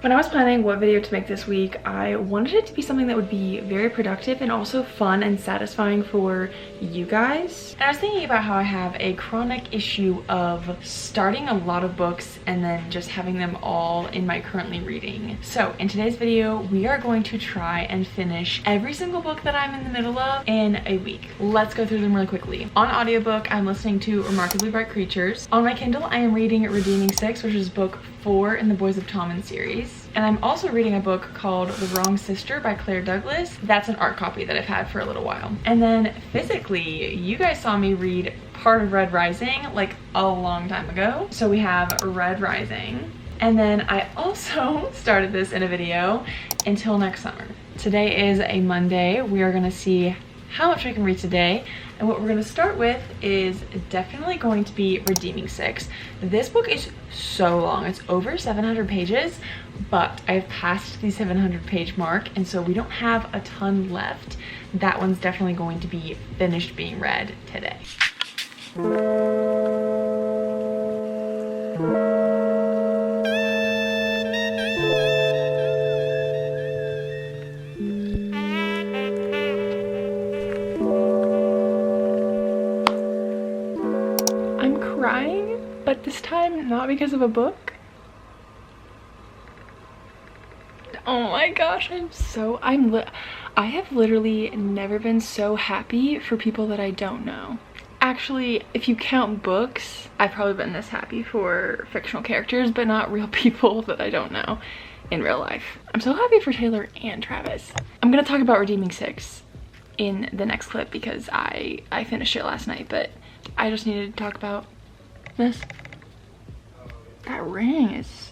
When I was planning what video to make this week, I wanted it to be something that would be very productive and also fun and satisfying for you guys. And I was thinking about how I have a chronic issue of starting a lot of books and then just having them all in my currently reading. So in today's video, we are going to try and finish every single book that I'm in the middle of in a week. Let's go through them really quickly. On audiobook, I'm listening to Remarkably Bright Creatures. On my Kindle, I am reading Redeeming 6, which is book 4 in the Boys of Tommen series. And I'm also reading a book called The Wrong Sister by Claire Douglas. That's an art copy that I've had for a little while. And then physically, you guys saw me read part of Red Rising like a long time ago. So we have Red Rising. And then I also started this in a video, Until Next Summer. Today is a Monday. We are gonna see how much we can read today. And what we're gonna start with is definitely going to be Redeeming 6. This book is so long, it's over 700 pages, but I've passed the 700 page mark, and so we don't have a ton left. That one's definitely going to be finished being read today. I'm crying, but this time not because of a book. Oh my gosh, I have literally never been so happy for people that I don't know. Actually, if you count books, I've probably been this happy for fictional characters, but not real people that I don't know in real life. I'm so happy for Taylor and Travis. I'm gonna talk about Redeeming 6 in the next clip because I finished it last night, but I just needed to talk about this. That ring is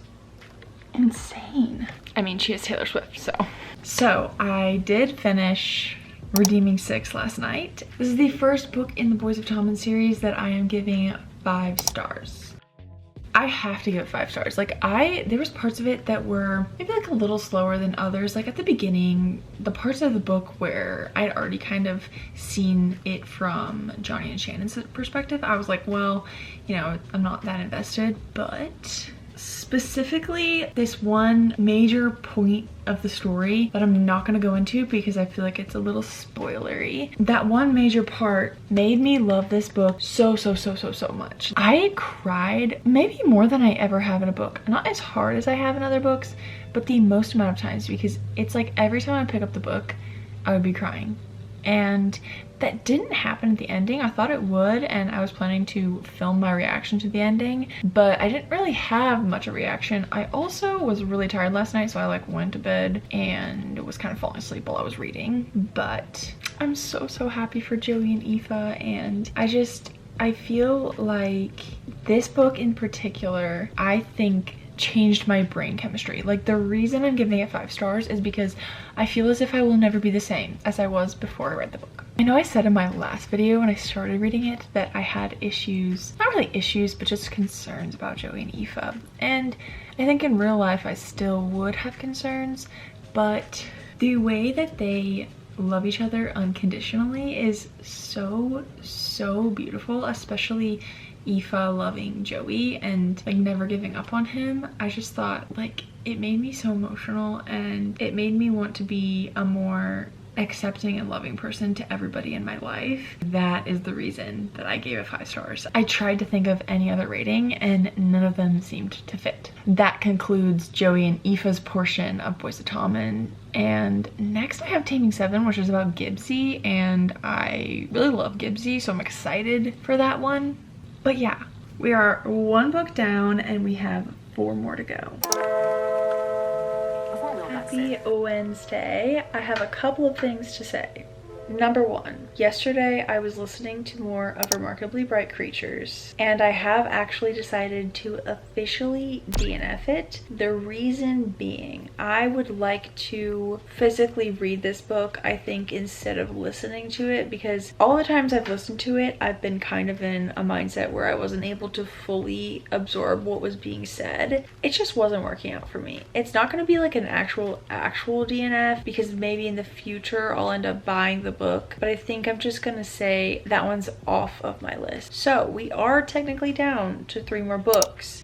insane. I mean, she is Taylor Swift, so. So I did finish Redeeming 6 last night. This is the first book in the Boys of Tommen series that I am giving 5 stars. I have to give it 5 stars. Like there was parts of it that were maybe like a little slower than others. Like at the beginning, the parts of the book where I'd already kind of seen it from Johnny and Shannon's perspective, I was like, well, you know, I'm not that invested, but specifically this one major point of the story that I'm not going to go into because I feel like it's a little spoilery. That one major part made me love this book so much. I cried maybe more than I ever have in a book. Not as hard as I have in other books, but the most amount of times, because it's like every time I pick up the book, I would be crying. And that didn't happen at the ending. I thought it would, and I was planning to film my reaction to the ending, but I didn't really have much of a reaction. I also was really tired last night, so I like went to bed and was kind of falling asleep while I was reading. But I'm so happy for Joey and Aoife, and I feel like this book in particular, I think, changed my brain chemistry. Like the reason I'm giving it 5 stars is because I feel as if I will never be the same as I was before I read the book. I know I said in my last video when I started reading it that I had issues, not really issues, but just concerns about Joey and Aoife. And I think in real life I still would have concerns, but the way that they love each other unconditionally is so beautiful, especially Aoife loving Joey and like never giving up on him. I just thought like it made me so emotional, and it made me want to be a more accepting and loving person to everybody in my life. That is the reason that I gave it 5 stars. I tried to think of any other rating and none of them seemed to fit. That concludes Joey and Aoife's portion of Boys of Tommen. And next I have Taming 7, which is about Gibbsy, and I really love Gibbsy, so I'm excited for that one. But yeah, we are 1 book down and we have 4 more to go. Happy Wednesday. I have a couple of things to say. Number 1, yesterday I was listening to more of Remarkably Bright Creatures, and I have actually decided to officially DNF it. The reason being, I would like to physically read this book, I think, instead of listening to it, because all the times I've listened to it, I've been kind of in a mindset where I wasn't able to fully absorb what was being said. It just wasn't working out for me. It's not going to be like an actual DNF, because maybe in the future I'll end up buying the book, but I think I'm just gonna say that one's off of my list. So we are technically down to 3 more books.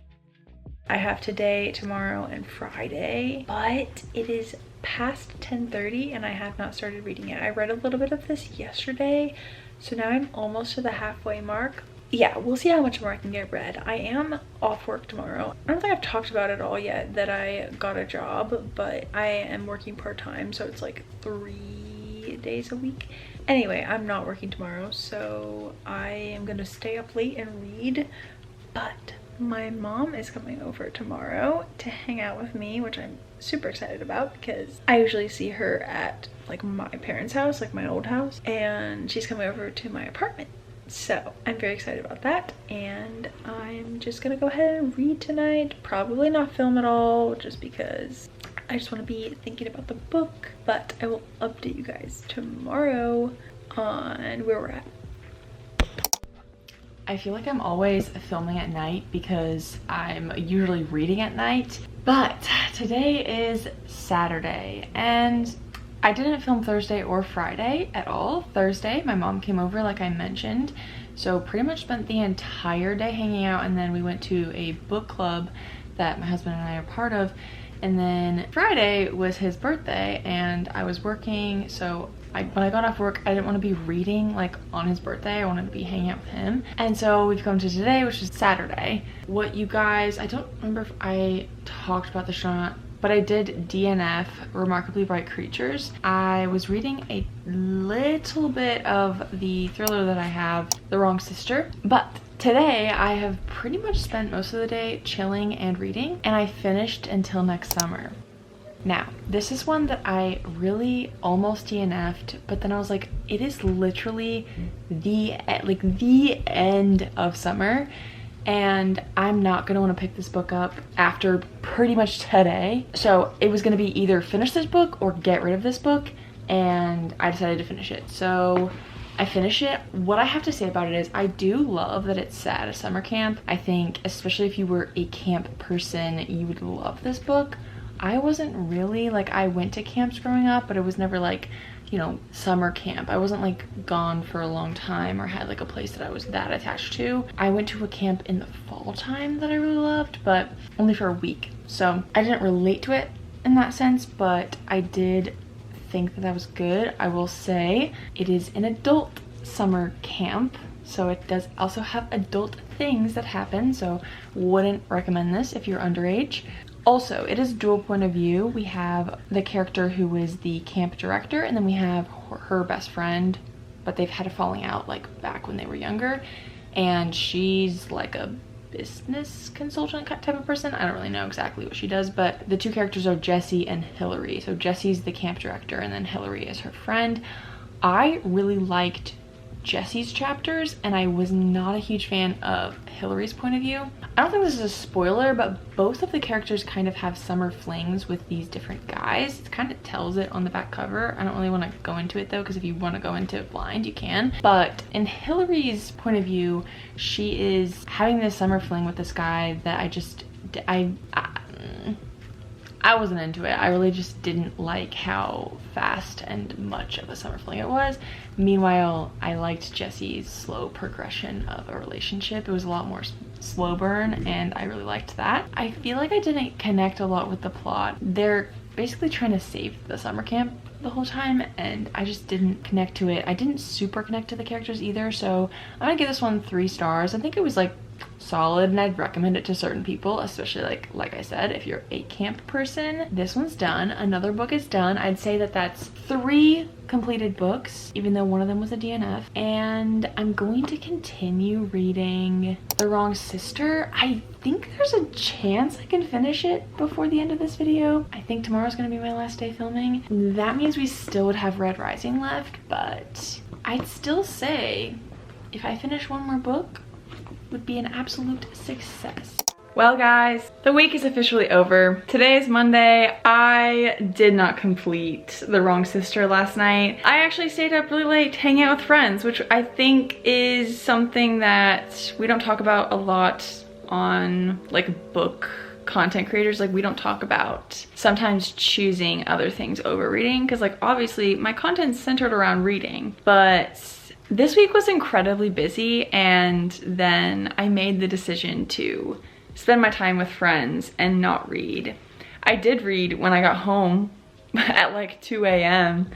I have today, tomorrow, and Friday, but it is past 10:30 and I have not started reading it. I read a little bit of this yesterday, so now I'm almost to the halfway mark. Yeah, we'll see how much more I can get read. I am off work tomorrow. I don't think I've talked about it all yet that I got a job, but I am working part-time, so it's like 3 days a week. Anyway, I'm not working tomorrow, so I am gonna stay up late and read, but my mom is coming over tomorrow to hang out with me, which I'm super excited about because I usually see her at like my parents' house, like my old house, and she's coming over to my apartment. So I'm very excited about that, and I'm just gonna go ahead and read tonight. Probably not film at all, just because I just want to be thinking about the book, but I will update you guys tomorrow on where we're at. I feel like I'm always filming at night because I'm usually reading at night, but today is Saturday and I didn't film Thursday or Friday at all. Thursday, my mom came over like I mentioned, so pretty much spent the entire day hanging out, and then we went to a book club that my husband and I are part of. And then Friday was his birthday and I was working, so when I got off work, I didn't want to be reading like on his birthday. I wanted to be hanging out with him. And so we've come to today, which is Saturday. What you guys, I don't remember if I talked about the show or not, but I did DNF, Remarkably Bright Creatures. I was reading a little bit of the thriller that I have, The Wrong Sister, but today I have pretty much spent most of the day chilling and reading, and I finished Until Next Summer. Now, this is one that I really almost DNF'd, but then I was like, it is literally the end of summer, and I'm not gonna want to pick this book up after pretty much today. So it was gonna be either finish this book or get rid of this book, and I decided to finish it. So I finished it. What I have to say about it is I do love that it's set at a summer camp. I think especially if you were a camp person, you would love this book. I wasn't really, like, I went to camps growing up, but it was never like, you know, summer camp. I wasn't like gone for a long time or had like a place that I was that attached to. I went to a camp in the fall time that I really loved, but only for a week. So I didn't relate to it in that sense, but I did think that was good. I will say it is an adult summer camp, so it does also have adult things that happen, so wouldn't recommend this if you're underage. Also, it is dual point of view. We have the character who is the camp director, and then we have her best friend, but they've had a falling out like back when they were younger, and she's like a business consultant type of person. I don't really know exactly what she does, but the two characters are Jessie and Hillary. So Jessie's the camp director and then Hillary is her friend. I really liked Jessie's chapters and I was not a huge fan of Hillary's point of view. I don't think this is a spoiler, but both of the characters kind of have summer flings with these different guys. It kind of tells it on the back cover. I don't really want to go into it though, because if you want to go into it blind, you can. But in Hillary's point of view, she is having this summer fling with this guy that I wasn't into it. I really just didn't like how fast and much of a summer fling it was. Meanwhile, I liked Jessie's slow progression of a relationship. It was a lot more slow burn, and I really liked that. I feel like I didn't connect a lot with the plot. They're basically trying to save the summer camp the whole time, and I just didn't connect to it. I didn't super connect to the characters either, so I'm gonna give this one 3 stars. I think it was like solid, and I'd recommend it to certain people, especially like I said, if you're a camp person. This one's done. Another book is done. I'd say that that's 3 completed books, even though one of them was a DNF, and I'm going to continue reading The Wrong Sister. I think there's a chance I can finish it before the end of this video. I think tomorrow's gonna be my last day filming. That means we still would have Red Rising left, but I'd still say if I finish one more book, would be an absolute success. Well guys, the week is officially over. Today is Monday. I did not complete The Wrong Sister last night. I actually stayed up really late hanging out with friends, which I think is something that we don't talk about a lot on like book content creators. Like, we don't talk about sometimes choosing other things over reading, because like obviously my content's centered around reading, but this week was incredibly busy, and then I made the decision to spend my time with friends and not read. I did read when I got home at like 2 a.m.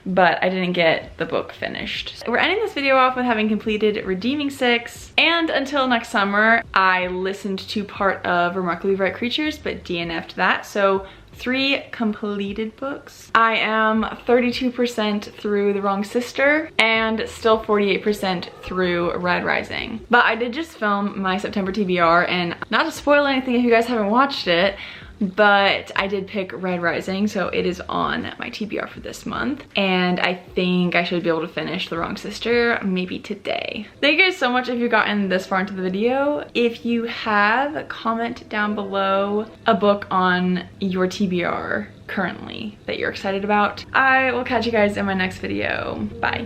but I didn't get the book finished. We're ending this video off with having completed Redeeming 6, and until next summer, I listened to part of Remarkably Bright Creatures but DNF'd that, so 3 completed books. I am 32% through The Wrong Sister and still 48% through Red Rising. But I did just film my September TBR, and not to spoil anything if you guys haven't watched it, but I did pick Red Rising, so it is on my TBR for this month, and I think I should be able to finish The Wrong Sister maybe today. Thank you guys so much if you've gotten this far into the video. If you have, comment down below a book on your TBR currently that you're excited about. I will catch you guys in my next video. Bye.